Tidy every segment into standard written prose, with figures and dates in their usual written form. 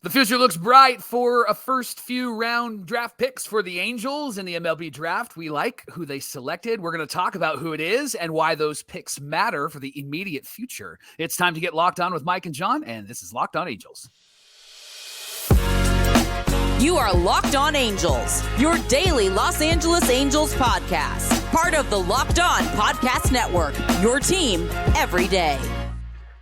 The future looks bright for a first few round draft picks for the Angels in the MLB Draft. We like who they selected. We're going to talk about who it is and why those picks matter for the immediate future. It's time to get locked on with Mike and Jon, and this is Locked On Angels. You are Locked On Angels, your daily Los Angeles Angels podcast. Part of the Locked On Podcast Network, your team every day.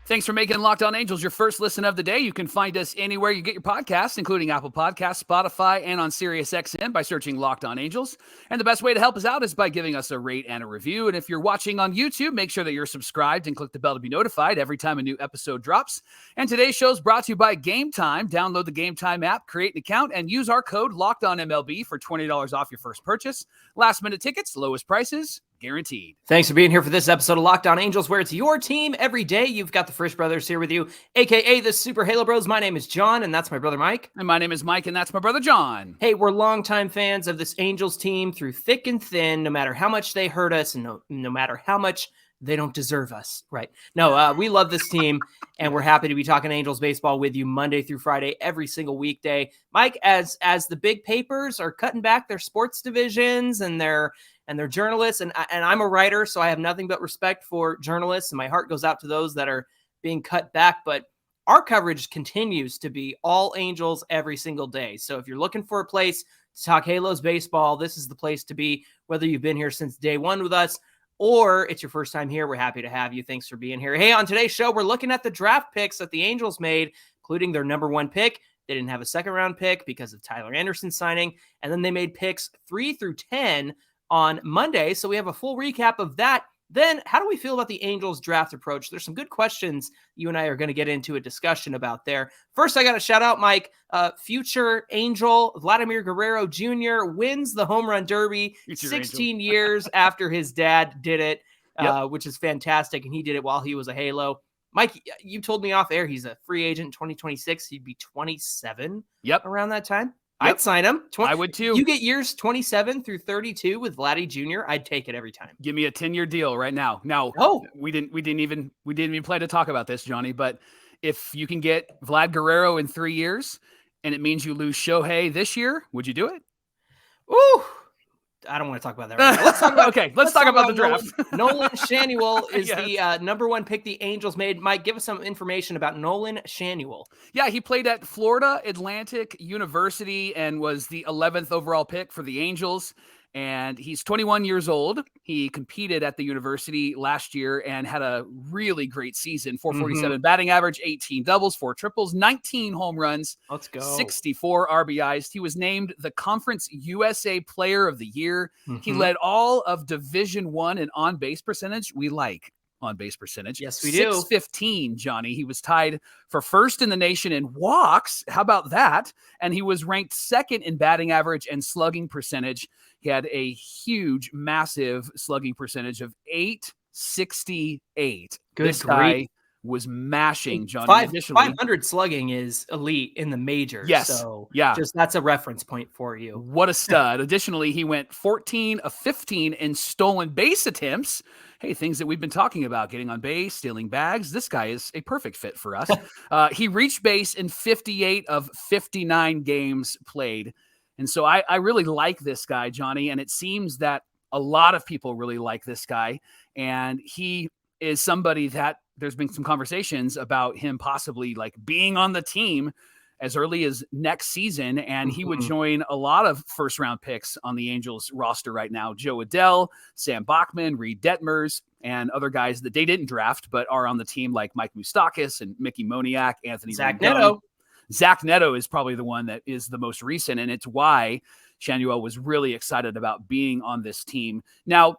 Thanks for making Locked On Angels your first listen of the day. You can find us anywhere you get your podcasts, including Apple Podcasts, Spotify, and on SiriusXM by searching Locked On Angels. And the best way to help us out is by giving us a rate and a review. And if you're watching on YouTube, make sure that you're subscribed and click the bell to be notified every time a new episode drops. And today's show is brought to you by Game Time. Download the Game Time app, create an account, and use our code LOCKEDONMLB for $20 off your first purchase. Last-minute tickets, lowest prices, guaranteed. Thanks for being here for this episode of Locked On Angels, where it's your team every day. You've got the Frisch Brothers here with you, a.k.a. the Super Halo Bros. My name is Jon, and that's my brother Mike. And my name is Mike, and that's my brother Jon. Hey, we're longtime fans of this Angels team through thick and thin, no matter how much they hurt us and no matter how much they don't deserve us, right? No, we love this team, and we're happy to be talking Angels baseball with you Monday through Friday, every single weekday. Mike, as the big papers are cutting back their sports divisions and their journalists, and I'm a writer, so I have nothing but respect for journalists, and my heart goes out to those that are being cut back, but our coverage continues to be all Angels every single day. So if you're looking for a place to talk Halos baseball, this is the place to be, whether you've been here since day one with us or it's your first time here. We're happy to have you. Thanks for being here. Hey, on today's show, we're looking at the draft picks that the Angels made, including their number one pick. They didn't have a second round pick because of Tyler Anderson signing, and then they made picks 3 through 10 on Monday. So we have a full recap of that. Then how do we feel about the Angels draft approach? There's some good questions you and I are going to get into a discussion about there. First, I got to shout out Mike, future Angel Vladimir Guerrero Jr. wins the home run derby 16 years after his dad did it, which is fantastic. And he did it while he was a Halo. Mike, you told me off air he's a free agent in 2026. He'd be 27 around that time. Yep. I'd sign him. I would too. You get years 27 through 32 with Vladdy Jr. I'd take it every time. Give me a 10-year deal right now. Now, we didn't even plan to talk about this, Johnny, but if you can get Vlad Guerrero in 3 years and it means you lose Shohei this year, would you do it? Ooh. I don't want to talk about that right now. Let's talk about the draft. Nolan Schanuel is the number one pick the Angels made. Mike, give us some information about Nolan Schanuel. Yeah, he played at Florida Atlantic University and was the 11th overall pick for the Angels. And he's 21 years old. He competed at the university last year and had a really great season. 447 batting average, 18 doubles, 4 triples, 19 home runs. Let's go. 64 RBIs. He was named the Conference USA Player of the Year. He led all of Division I in on-base percentage. We like on-base percentage. Yes, we do. 615, Johnny. He was tied for first in the nation in walks. How about that? And he was ranked second in batting average and slugging percentage. He had a huge, massive slugging percentage of 868. This guy was mashing, Johnny. 500 slugging is elite in the majors. Yes. So yeah. Just that's a reference point for you. What a stud. Additionally, he went 14 of 15 in stolen base attempts. Hey, things that we've been talking about, getting on base, stealing bags. This guy is a perfect fit for us. He reached base in 58 of 59 games played. And so I really like this guy, Johnny, and it seems that a lot of people really like this guy. And he is somebody that there's been some conversations about him possibly like being on the team as early as next season. And he would join a lot of first round picks on the Angels roster right now. Joe Adell, Sam Bachman, Reid Detmers, and other guys that they didn't draft, but are on the team like Mike Moustakas and Mickey Moniak, Anthony Zach Rendon. Neto. Zach Neto is probably the one that is the most recent, and it's why Schanuel was really excited about being on this team. Now,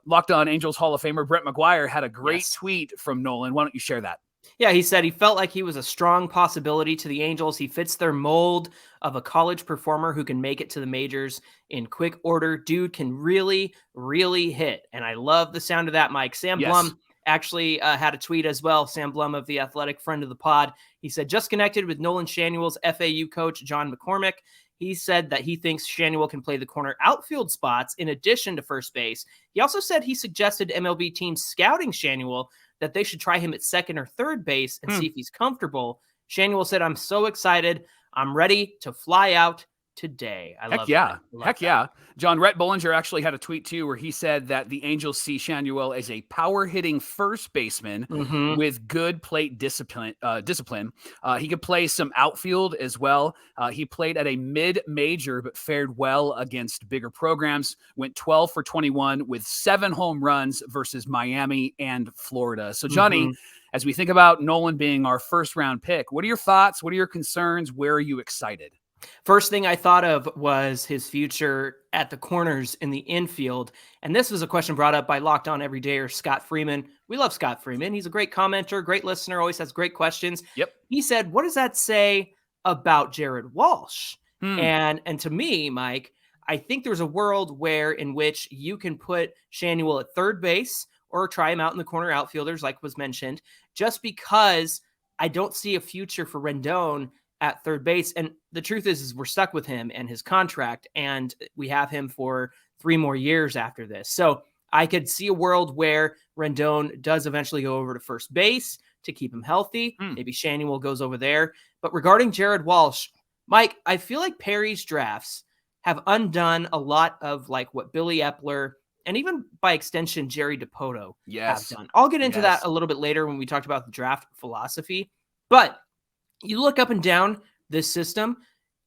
Locked On Angels Hall of Famer Brett McGuire had a great tweet from Nolan. Why don't you share that? Yeah, he said he felt like he was a strong possibility to the Angels. He fits their mold of a college performer who can make it to the majors in quick order. Dude can really, really hit. And I love the sound of that, Mike. Sam Blum actually had a tweet as well. Sam Blum of The Athletic, friend of the pod. He said, just connected with Nolan Schanuel's FAU coach, John McCormick. He said that he thinks Schanuel can play the corner outfield spots in addition to first base. He also said he suggested MLB teams scouting Schanuel that they should try him at second or third base and see if he's comfortable. Schanuel said, I'm so excited. I'm ready to fly out today. I love that. Heck yeah. John, Rhett Bollinger actually had a tweet too where he said that the Angels see Schanuel as a power hitting first baseman with good plate discipline. He could play some outfield as well. He played at a mid-major but fared well against bigger programs, went 12 for 21 with 7 home runs versus Miami and Florida. So Johnny, as we think about Nolan being our first round pick, what are your thoughts? What are your concerns? Where are you excited? First thing I thought of was his future at the corners in the infield. And this was a question brought up by Locked On Everydayer Scott Freeman. We love Scott Freeman. He's a great commenter, great listener, always has great questions. Yep. He said, what does that say about Jared Walsh? And to me, Mike, I think there's a world in which you can put Schanuel at third base or try him out in the corner outfielders, like was mentioned, just because I don't see a future for Rendon at third base. And the truth is we're stuck with him and his contract, and we have him for 3 more years after this. So I could see a world where Rendon does eventually go over to first base to keep him healthy. Maybe Schanuel goes over there. But regarding Jared Walsh, Mike, I feel like Perry's drafts have undone a lot of like what Billy Epler and even by extension, Jerry DiPoto have done. I'll get into that a little bit later when we talked about the draft philosophy, but you look up and down this system,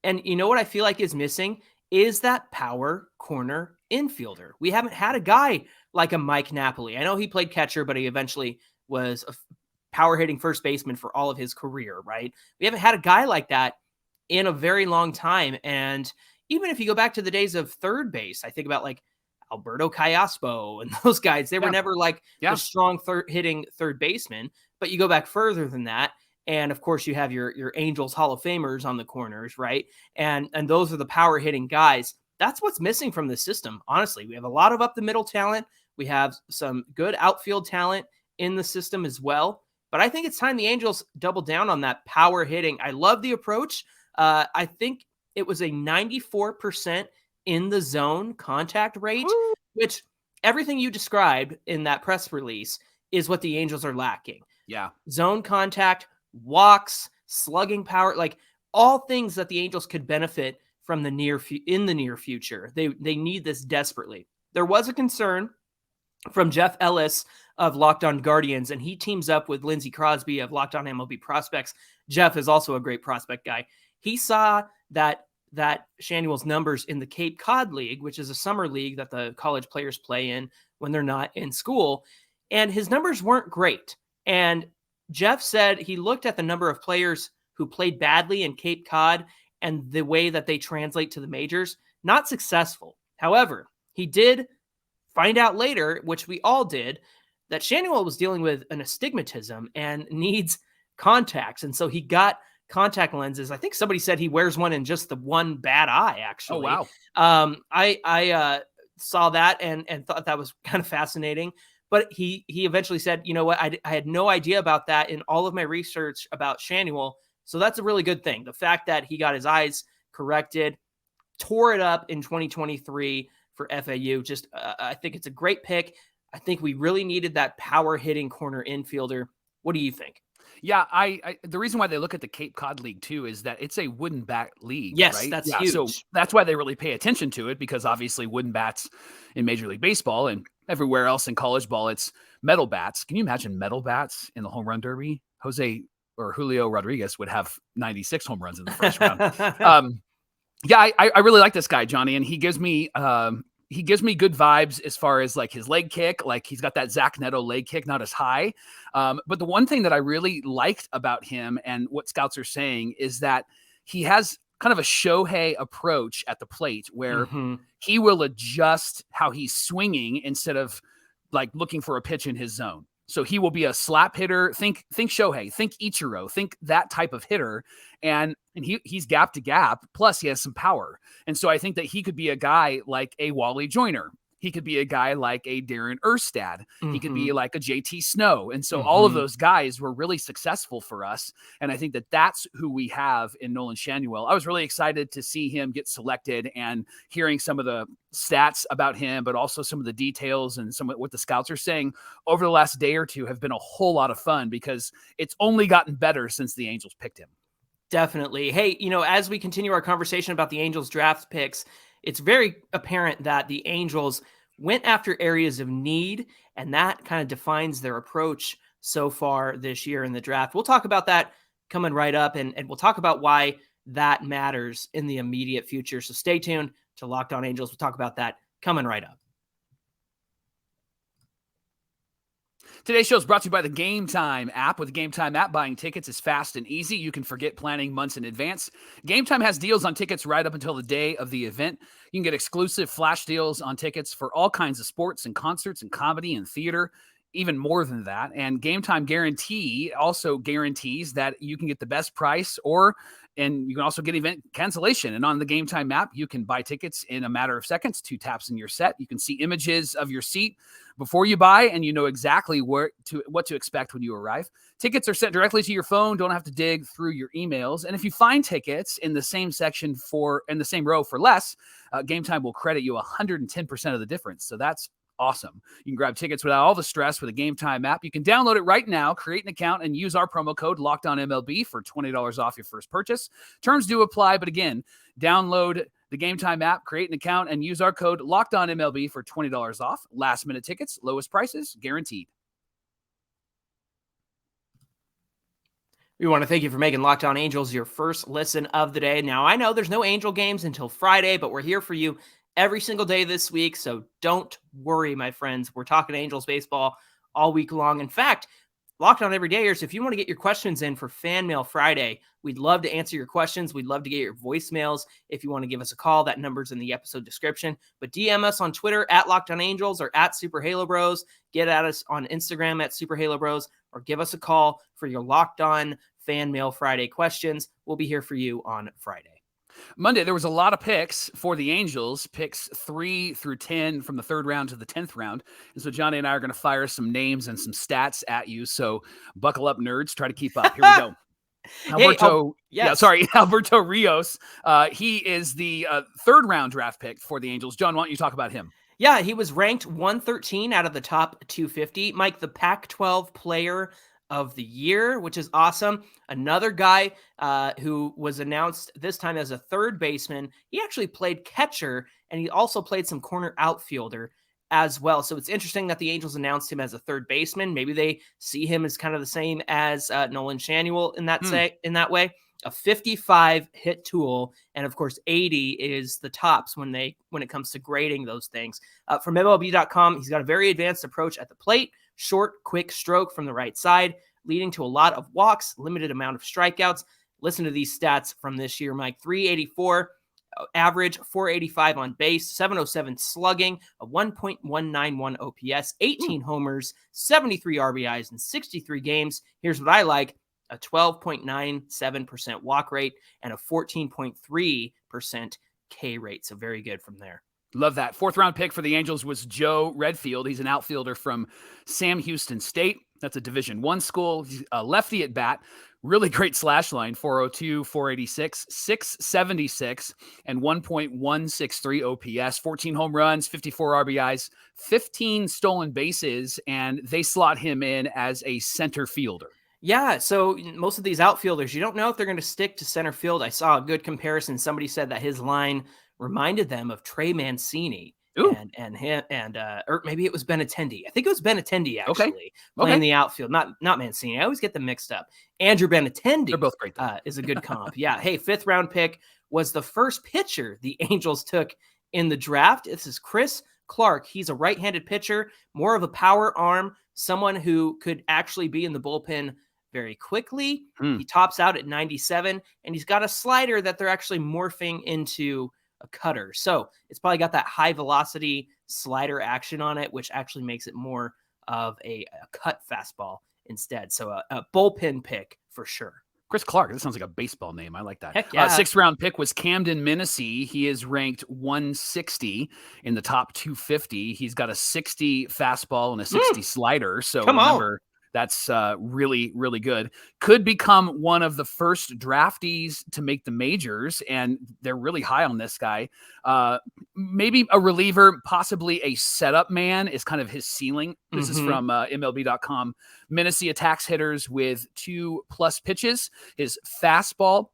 and you know what I feel like is missing is that power corner infielder. We haven't had a guy like a Mike Napoli. I know he played catcher, but he eventually was a power hitting first baseman for all of his career, right? We haven't had a guy like that in a very long time. And even if you go back to the days of third base, I think about like Alberto Callaspo and those guys, they were never like the strong hitting third baseman, but you go back further than that. And of course, you have your Angels Hall of Famers on the corners, right? And those are the power hitting guys. That's what's missing from the system. Honestly, we have a lot of up the middle talent. We have some good outfield talent in the system as well. But I think it's time the Angels double down on that power hitting. I love the approach. I think it was a 94% in the zone contact rate, which everything you described in that press release is what the Angels are lacking. Yeah. Zone contact, walks, slugging power, like all things that the Angels could benefit from in the near future. They need this desperately. There was a concern from Jeff Ellis of Locked On Guardians, and he teams up with Lindsey Crosby of Locked On MLB Prospects. Jeff is also a great prospect guy. He saw that Schanuel's numbers in the Cape Cod League, which is a summer league that the college players play in when they're not in school, and his numbers weren't great. And Jeff said he looked at the number of players who played badly in Cape Cod and the way that they translate to the majors, not successful. However, he did find out later, which we all did, that Schanuel was dealing with an astigmatism and needs contacts. And so he got contact lenses. I think somebody said he wears one in just the one bad eye, actually. Oh, wow. I saw that and thought that was kind of fascinating. But he eventually said, you know what, I had no idea about that in all of my research about Schanuel. So that's a really good thing. The fact that he got his eyes corrected, tore it up in 2023 for FAU. Just I think it's a great pick. I think we really needed that power hitting corner infielder. What do you think? Yeah, I the reason why they look at the Cape Cod League too is that it's a wooden bat league. Yes, right? that's huge. So that's why they really pay attention to it, because obviously wooden bats in Major League Baseball and everywhere else in college ball, it's metal bats. Can you imagine metal bats in the home run derby? Julio Rodriguez would have 96 home runs in the first round. I really like this guy, Johnny, and he gives me good vibes as far as like his leg kick. Like he's got that Zach Neto leg kick, not as high. But the one thing that I really liked about him and what scouts are saying is that he has kind of a Shohei approach at the plate where he will adjust how he's swinging instead of like looking for a pitch in his zone. So he will be a slap hitter. Think Shohei, think Ichiro, think that type of hitter. And he's gap to gap. Plus he has some power. And so I think that he could be a guy like a Wally Joyner. He could be a guy like a Darren Erstad. He could be Mhm. like a JT Snow. And so all of Mhm. those guys were really successful for us. And I think that that's who we have in Nolan Schanuel. I was really excited to see him get selected and hearing some of the stats about him, but also some of the details and some of what the scouts are saying over the last day or two have been a whole lot of fun because it's only gotten better since the Angels picked him. Definitely. Hey, as we continue our conversation about the Angels draft picks, it's very apparent that the Angels went after areas of need, and that kind of defines their approach so far this year in the draft. We'll talk about that coming right up, and we'll talk about why that matters in the immediate future. So stay tuned to Locked On Angels. We'll talk about that coming right up. Today's show is brought to you by the Game Time app. With the Game Time app, buying tickets is fast and easy. You can forget planning months in advance. Game Time has deals on tickets right up until the day of the event. You can get exclusive flash deals on tickets for all kinds of sports and concerts and comedy and theater, even more than that. And Game Time guarantee also guarantees that you can get the best price and you can also get event cancellation. And on the Game Time app, you can buy tickets in a matter of seconds, 2 taps and you're set. You can see images of your seat before you buy, and you know exactly what to expect when you arrive. Tickets are sent directly to your phone. Don't have to dig through your emails. And if you find tickets in the same section in the same row for less, Game Time will credit you 110% of the difference. So that's awesome. You can grab tickets without all the stress with a Game Time app. You can download it right now, create an account, and use our promo code LOCKEDONMLB for $20 off your first purchase. Terms do apply, but again, download the Game Time app, create an account, and use our code LOCKEDONMLB for $20 off. Last-minute tickets, lowest prices, guaranteed. We want to thank you for making Locked On Angels your first listen of the day. Now, I know there's no Angel games until Friday, but we're here for you every single day this week, so don't worry, my friends. We're talking Angels baseball all week long. In fact, Locked On Everydayers, if you want to get your questions in for Fan Mail Friday, we'd love to answer your questions. We'd love to get your voicemails. If you want to give us a call, that number's in the episode description. But DM us on Twitter at Locked On Angels or at Super Halo Bros. Get at us on Instagram at Super Halo Bros. Or give us a call for your Locked On Fan Mail Friday questions. We'll be here for you on Friday. Monday, there was a lot of picks for the Angels, picks 3 through 10 from the 3rd round to the 10th round. And so Johnny and I are going to fire some names and some stats at you. So buckle up, nerds. Try to keep up. Here we go. Alberto Rios. He is the 3rd round draft pick for the Angels. John, why don't you talk about him? Yeah, he was ranked 113 out of the top 250. Mike, the Pac-12 player of the year, which is awesome. Another guy who was announced this time as a 3rd baseman. He actually played catcher, and he also played some corner outfielder as well. So it's interesting that the Angels announced him as a 3rd baseman. Maybe they see him as kind of the same as Nolan Schanuel in that way. A 55 hit tool, and of course 80 is the tops when it comes to grading those things. From MLB.com, he's got a very advanced approach at the plate. Short, quick stroke from the right side, leading to a lot of walks, limited amount of strikeouts. Listen to these stats from this year, Mike. 384 average, 485 on base, 707 slugging, a 1.191 OPS, 18 homers, 73 RBIs in 63 games. Here's what I like: a 12.97% walk rate and a 14.3% K rate. So very good from there. Love that. 4th round pick for the Angels was Joe Redfield. He's an outfielder from Sam Houston State. That's a Division I school. He's a lefty at bat. Really great slash line: 402, 486, 676, and 1.163 OPS, 14 home runs, 54 RBIs, 15 stolen bases, and they slot him in as a center fielder. Yeah, so most of these outfielders, you don't know if they're going to stick to center field. I saw a good comparison. Somebody said that his line reminded them of Trey Mancini. Ooh. Or maybe it was Benintendi. I think it was Benintendi actually playing the outfield, not Mancini. I always get them mixed up. Andrew Benintendi. They're both great. Is a good comp. Yeah. Hey, 5th round pick was the first pitcher the Angels took in the draft. This is Chris Clark. He's a right-handed pitcher, more of a power arm, someone who could actually be in the bullpen very quickly. He tops out at 97, and he's got a slider that they're actually morphing into a cutter. So it's probably got that high velocity slider action on it, which actually makes it more of a cut fastball instead. So a bullpen pick for sure. Chris Clark. That sounds like a baseball name. I like that. Heck yeah. 6th round pick was Camden Minnesee. He is ranked 160 in the top 250. He's got a 60 fastball and a 60 slider. So remember, that's really, really good. Could become one of the first draftees to make the majors, and they're really high on this guy. Maybe a reliever, possibly a setup man is kind of his ceiling. This is from MLB.com. Minnesee attacks hitters with 2+ pitches. His fastball,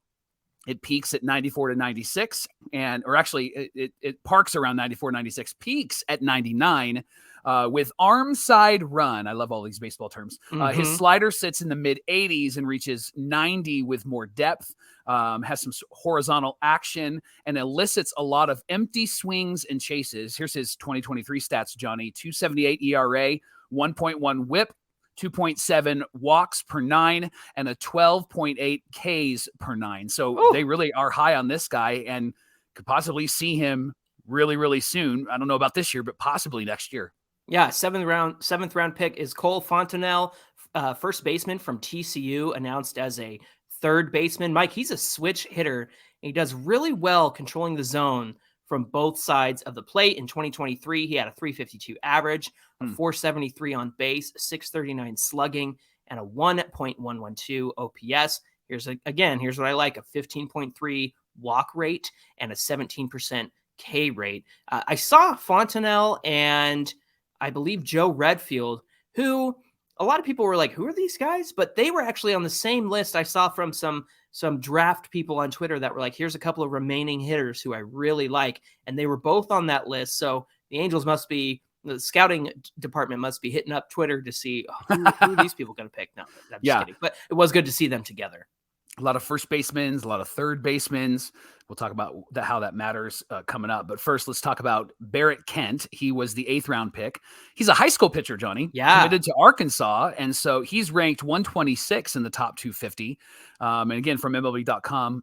it peaks at 94 to 96, or actually it parks around 94, 96, peaks at 99. With arm side run, I love all these baseball terms. His slider sits in the mid 80s and reaches 90 with more depth, has some horizontal action, and elicits a lot of empty swings and chases. Here's his 2023 stats, Johnny. 2.78 ERA, 1.1 whip, 2.7 walks per 9, and a 12.8 Ks per 9. So they really are high on this guy and could possibly see him really, really soon. I don't know about this year, but possibly next year. Yeah, seventh round pick is Cole Fontenelle, first baseman from TCU, announced as a third baseman. Mike, he's a switch hitter. And he does really well controlling the zone from both sides of the plate. In 2023, he had a 352 average, a 473 on base, 639 slugging, and a 1.112 OPS. Here's what I like: a 15.3 walk rate and a 17% K rate. I saw Fontenelle and I believe Joe Redfield, who a lot of people were like, who are these guys? But they were actually on the same list I saw from some draft people on Twitter that were like, here's a couple of remaining hitters who I really like. And they were both on that list. So the Angels the scouting department must be hitting up Twitter to see who are these people going to pick. No, I'm just kidding. But it was good to see them together. A lot of first basemen, a lot of third basemen. We'll talk about how that matters coming up. But first, let's talk about Barrett Kent. He was the 8th round pick. He's a high school pitcher, Johnny. Yeah. Committed to Arkansas. And so he's ranked 126 in the top 250. And again, from MLB.com,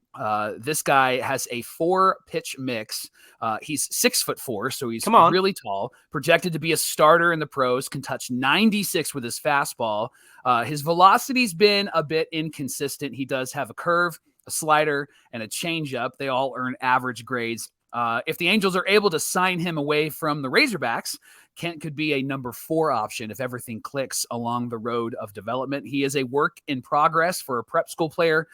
this guy has a 4-pitch mix. He's 6'4", so he's really tall. Projected to be a starter in the pros. Can touch 96 with his fastball. His velocity's been a bit inconsistent. He does have a curve, a slider, and a changeup. They all earn average grades. If the Angels are able to sign him away from the Razorbacks, Kent could be a number 4 option if everything clicks along the road of development. He is a work in progress for a prep school player.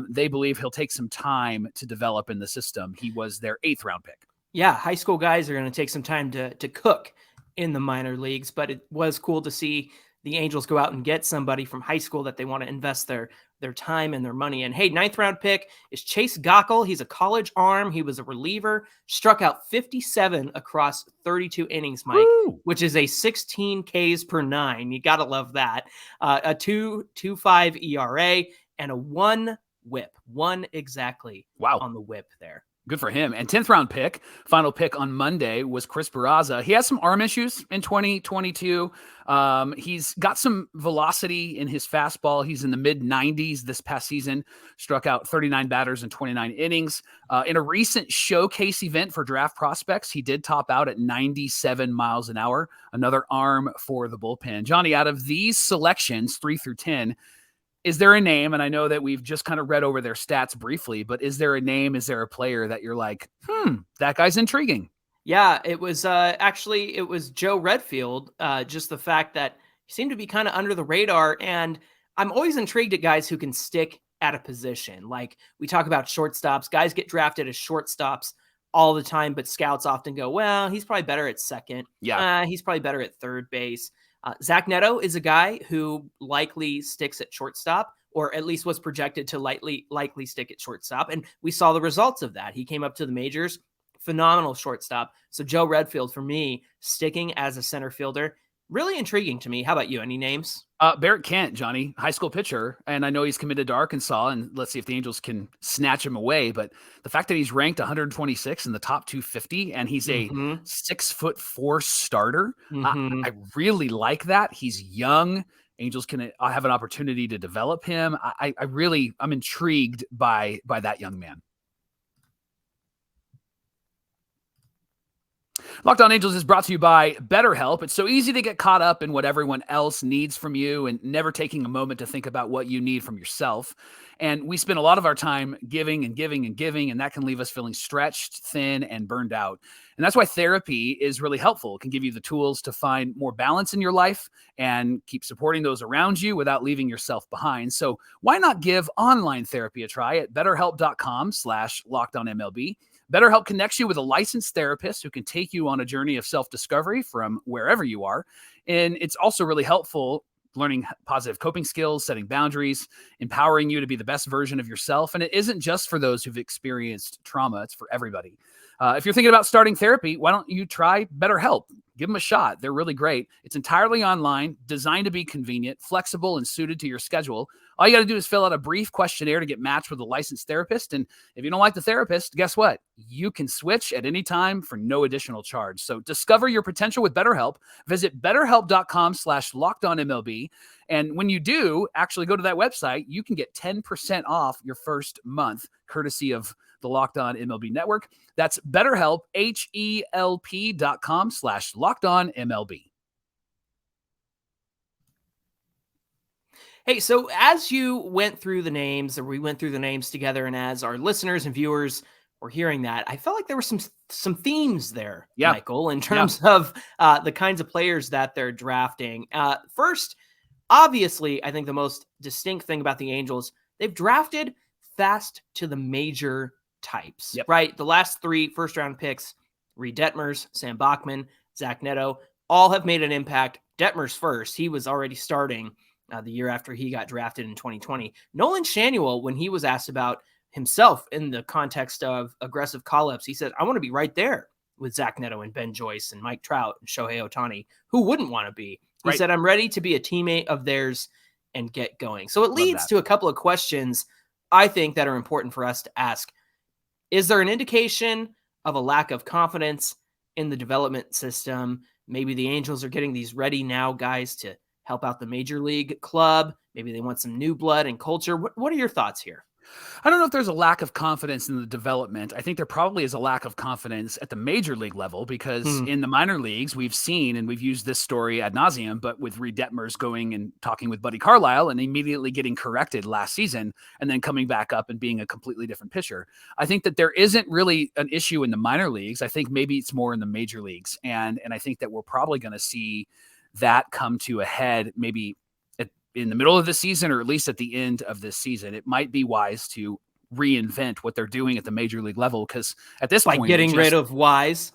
They believe he'll take some time to develop in the system. He was their 8th round pick. Yeah, high school guys are going to take some time to cook in the minor leagues, but it was cool to see the Angels go out and get somebody from high school that they want to invest their time and their money in. Hey, 9th round pick is Chase Gockel. He's a college arm. He was a reliever, struck out 57 across 32 innings, Mike, which is a 16 Ks per 9. You got to love that. A 2.25 ERA and a 1 whip. 1 exactly on the whip there. Good for him. And 10th round pick, final pick on Monday, was Chris Barraza. He has some arm issues in 2022. He's got some velocity in his fastball. He's in the mid 90s this past season, struck out 39 batters in 29 innings. In a recent showcase event for draft prospects, he did top out at 97 miles an hour, another arm for the bullpen. Johnny, out of these selections, 3 through 10, is there a name, and I know that we've just kind of read over their stats briefly, but is there a name, is there a player that you're like, that guy's intriguing? Yeah, it was it was Joe Redfield. Just the fact that he seemed to be kind of under the radar, and I'm always intrigued at guys who can stick at a position. Like we talk about shortstops, guys get drafted as shortstops all the time, but scouts often go, well, he's probably better at second. Yeah, he's probably better at third base. Zach Neto is a guy who likely sticks at shortstop, or at least was projected to likely stick at shortstop. And we saw the results of that. He came up to the majors, phenomenal shortstop. So Joe Redfield, for me, sticking as a center fielder, really intriguing to me. How about you? Any names? Barrett Kent, Johnny, high school pitcher. And I know he's committed to Arkansas, and let's see if the Angels can snatch him away. But the fact that he's ranked 126 in the top 250 and he's a 6'4" starter, I really like that. He's young. Angels can have an opportunity to develop him. I'm intrigued by that young man. Locked On Angels is brought to you by BetterHelp. It's so easy to get caught up in what everyone else needs from you and never taking a moment to think about what you need from yourself. And we spend a lot of our time giving and giving and giving, and that can leave us feeling stretched, thin, and burned out. And that's why therapy is really helpful. It can give you the tools to find more balance in your life and keep supporting those around you without leaving yourself behind. So why not give online therapy a try at betterhelp.com/lockedonmlb. BetterHelp connects you with a licensed therapist who can take you on a journey of self-discovery from wherever you are. And it's also really helpful learning positive coping skills, setting boundaries, empowering you to be the best version of yourself. And it isn't just for those who've experienced trauma. It's for everybody. If you're thinking about starting therapy, why don't you try BetterHelp? Give them a shot. They're really great. It's entirely online, designed to be convenient, flexible, and suited to your schedule. All you got to do is fill out a brief questionnaire to get matched with a licensed therapist. And if you don't like the therapist, guess what? You can switch at any time for no additional charge. So discover your potential with BetterHelp. Visit betterhelp.com/lockedonmlb. And when you do actually go to that website, you can get 10% off your first month, courtesy of the Locked On MLB Network. That's BetterHelp, HELP.com/lockedonmlb. Hey, so as you went through the names, or we went through the names together, and as our listeners and viewers were hearing that, I felt like there were some themes there, Michael, in terms of the kinds of players that they're drafting. First, obviously, I think the most distinct thing about the Angels, they've drafted fast to the major types, right? The last 3 first-round picks, Reid Detmers, Sam Bachman, Zach Neto, all have made an impact. Detmers first. He was already starting the year after he got drafted in 2020. Nolan Schanuel, when he was asked about himself in the context of aggressive call-ups, he said, I want to be right there with Zach Neto and Ben Joyce and Mike Trout and Shohei Ohtani. Who wouldn't want to be? He said, I'm ready to be a teammate of theirs and get going. So it leads to a couple of questions I think that are important for us to ask. Is there an indication of a lack of confidence in the development system? Maybe the Angels are getting these ready now guys to help out the major league club. Maybe they want some new blood and culture. What are your thoughts here? I don't know if there's a lack of confidence in the development. I think there probably is a lack of confidence at the major league level because in the minor leagues, we've seen, and we've used this story ad nauseum, but with Reid Detmers going and talking with Buddy Carlisle and immediately getting corrected last season and then coming back up and being a completely different pitcher. I think that there isn't really an issue in the minor leagues. I think maybe it's more in the major leagues. And I think that we're probably going to see that come to a head maybe in the middle of the season, or at least at the end of this season. It might be wise to reinvent what they're doing at the major league level, because at this point, getting rid of Wise,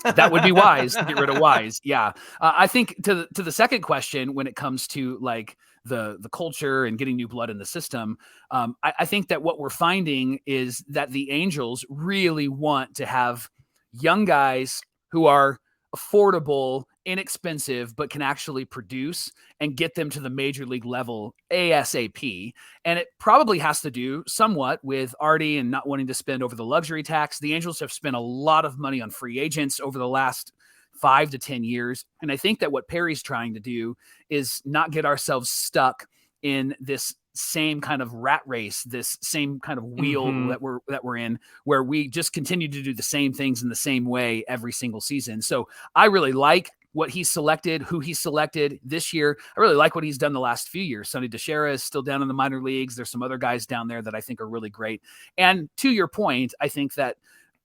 that would be wise to get rid of Wise. Yeah, I think to the second question, when it comes to like the culture and getting new blood in the system, I think that what we're finding is that the Angels really want to have young guys who are affordable, inexpensive, but can actually produce and get them to the major league level ASAP. And it probably has to do somewhat with Artie and not wanting to spend over the luxury tax. The Angels have spent a lot of money on free agents over the last 5 to 10 years. And I think that what Perry's trying to do is not get ourselves stuck in this same kind of rat race, this same kind of wheel that we're in, where we just continue to do the same things in the same way every single season. So I really like what he selected, who he selected this year. I really like what he's done the last few years. Sonny DeShera is still down in the minor leagues. There's some other guys down there that I think are really great. And to your point, I think that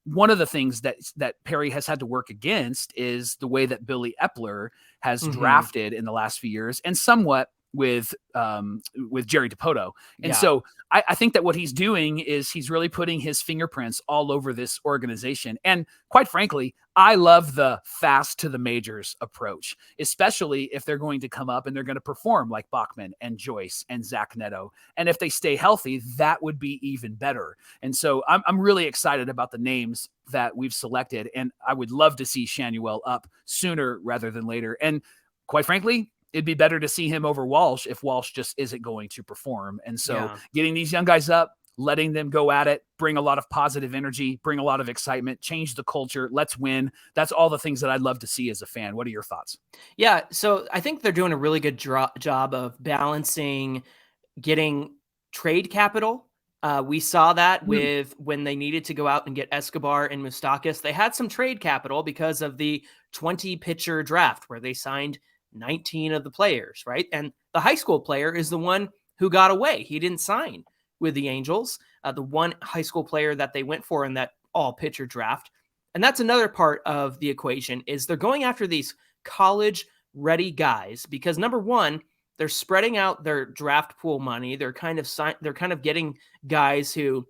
one of the things that Perry has had to work against is the way that Billy Epler has drafted in the last few years, and somewhat with Jerry DiPoto. And so I think that what he's doing is he's really putting his fingerprints all over this organization. And quite frankly, I love the fast to the majors approach, especially if they're going to come up and they're going to perform like Bachman and Joyce and Zach Neto. And if they stay healthy, that would be even better. And so I'm really excited about the names that we've selected. And I would love to see Schanuel up sooner rather than later. And quite frankly, it'd be better to see him over Walsh if Walsh just isn't going to perform. And so getting these young guys up, letting them go at it, bring a lot of positive energy, bring a lot of excitement, change the culture, let's win. That's all the things that I'd love to see as a fan. What are your thoughts? Yeah, so I think they're doing a really good job of balancing getting trade capital We saw that with when they needed to go out and get Escobar and Moustakas. They had some trade capital because of the 20 pitcher draft where they signed 19 of the players, right? And the high school player is the one who got away. He didn't sign with the Angels, the one high school player that they went for in that all pitcher draft. And that's another part of the equation is they're going after these college ready guys because number one, they're spreading out their draft pool money. They're kind of getting guys who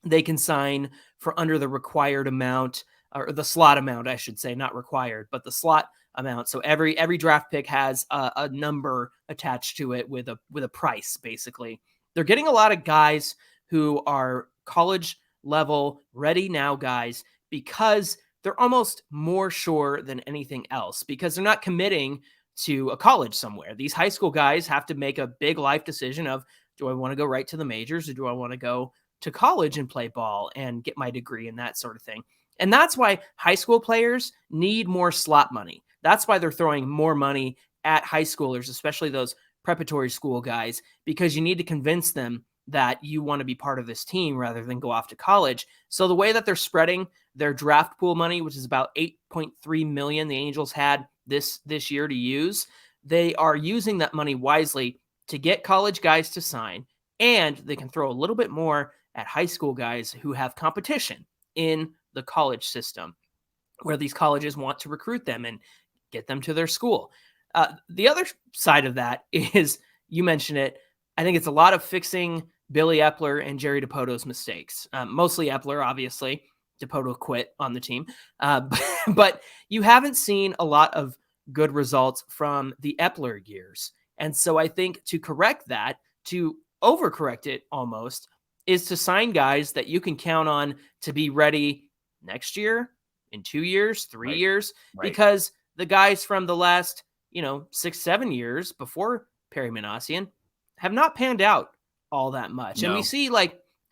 they can sign for under the required amount or the slot amount, I should say, not required, but the slot amount. So every draft pick has a number attached to it with a price, basically. They're getting a lot of guys who are college level ready now guys because they're almost more sure than anything else because they're not committing to a college somewhere. These high school guys have to make a big life decision of, do I want to go right to the majors or do I want to go to college and play ball and get my degree and that sort of thing? And that's why high school players need more slot money. That's why they're throwing more money at high schoolers, especially those preparatory school guys, because you need to convince them that you want to be part of this team rather than go off to college. So the way that they're spreading their draft pool money, which is about $8.3 million the Angels had this year to use, they are using that money wisely to get college guys to sign, and they can throw a little bit more at high school guys who have competition in the college system where these colleges want to recruit them and get them to their school. The other side of that is, you mentioned it, I think it's a lot of fixing Billy Epler and Jerry DiPoto's mistakes. Mostly Epler, obviously. DiPoto quit on the team. But you haven't seen a lot of good results from the Epler years. And so I think to correct that, to overcorrect it almost, is to sign guys that you can count on to be ready next year, in 2 years, 3 years, because the guys from the last, 6-7 years before Perry Minasian have not panned out all that much. No. And we see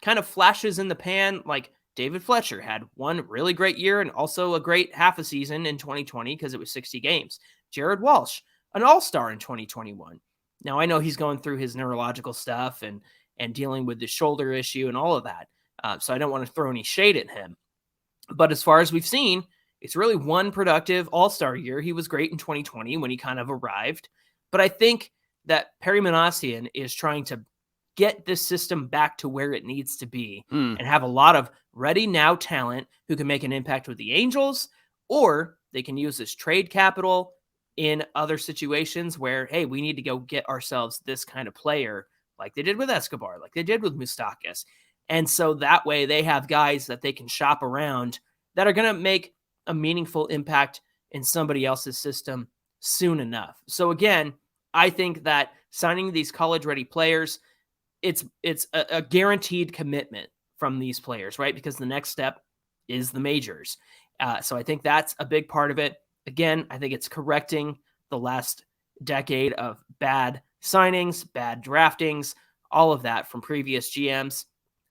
kind of flashes in the pan, like David Fletcher had one really great year and also a great half a season in 2020 because it was 60 games. Jared Walsh, an all-star in 2021. Now, I know he's going through his neurological stuff and dealing with the shoulder issue and all of that. So I don't want to throw any shade at him. But as far as we've seen, it's really one productive all-star year. He was great in 2020 when he kind of arrived. But I think that Perry Minasian is trying to get this system back to where it needs to be and have a lot of ready now talent who can make an impact with the Angels, or they can use this trade capital in other situations where, hey, we need to go get ourselves this kind of player like they did with Escobar, like they did with Moustakas. And so that way they have guys that they can shop around that are going to make a meaningful impact in somebody else's system soon enough. So again, I think that signing these college-ready players, it's a guaranteed commitment from these players, right? Because the next step is the majors. So I think that's a big part of it. Again, I think it's correcting the last decade of bad signings, bad draftings, all of that from previous GMs.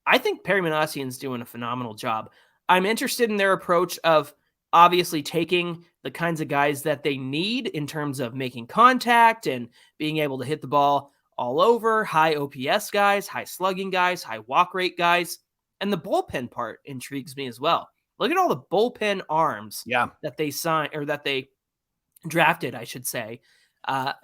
I think Perry Minasian's doing a phenomenal job. I'm interested in their approach of obviously taking the kinds of guys that they need in terms of making contact and being able to hit the ball all over, high OPS guys, high slugging guys, high walk rate guys. And the bullpen part intrigues me as well. Look at all the bullpen arms that they signed, or that they drafted, I should say,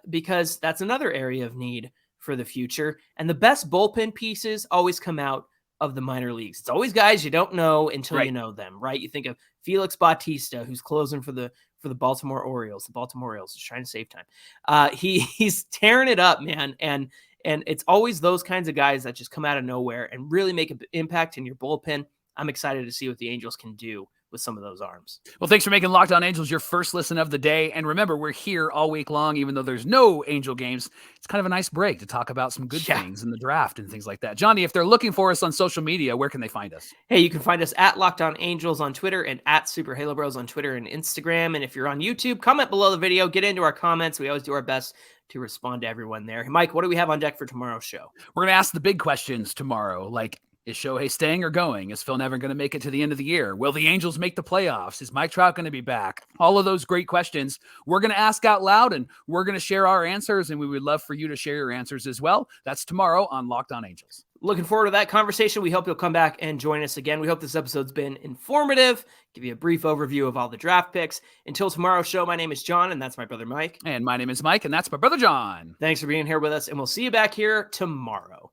because that's another area of need for the future. And the best bullpen pieces always come out of the minor leagues. It's always guys you don't know until you know them, right? You think of Felix Bautista, who's closing for the Baltimore Orioles. The Baltimore Orioles is trying to save time. He's tearing it up, man. And it's always those kinds of guys that just come out of nowhere and really make an impact in your bullpen. I'm excited to see what the Angels can do with some of those arms. Well, thanks for making Locked On Angels your first listen of the day. And remember, we're here all week long, even though there's no Angel games. It's kind of a nice break to talk about some good things in the draft and things like that. Johnny, if they're looking for us on social media, where can they find us? Hey, you can find us at Locked On Angels on Twitter and at Super Halo Bros on Twitter and Instagram. And if you're on YouTube, comment below the video, get into our comments. We always do our best to respond to everyone there. Mike, what do we have on deck for tomorrow's show? We're going to ask the big questions tomorrow, like, is Shohei staying or going? Is Phil Nevin going to make it to the end of the year? Will the Angels make the playoffs? Is Mike Trout going to be back? All of those great questions we're going to ask out loud, and we're going to share our answers, and we would love for you to share your answers as well. That's tomorrow on Locked On Angels. Looking forward to that conversation. We hope you'll come back and join us again. We hope this episode's been informative, give you a brief overview of all the draft picks. Until tomorrow's show, my name is John, and that's my brother Mike. And my name is Mike, and that's my brother John. Thanks for being here with us, and we'll see you back here tomorrow.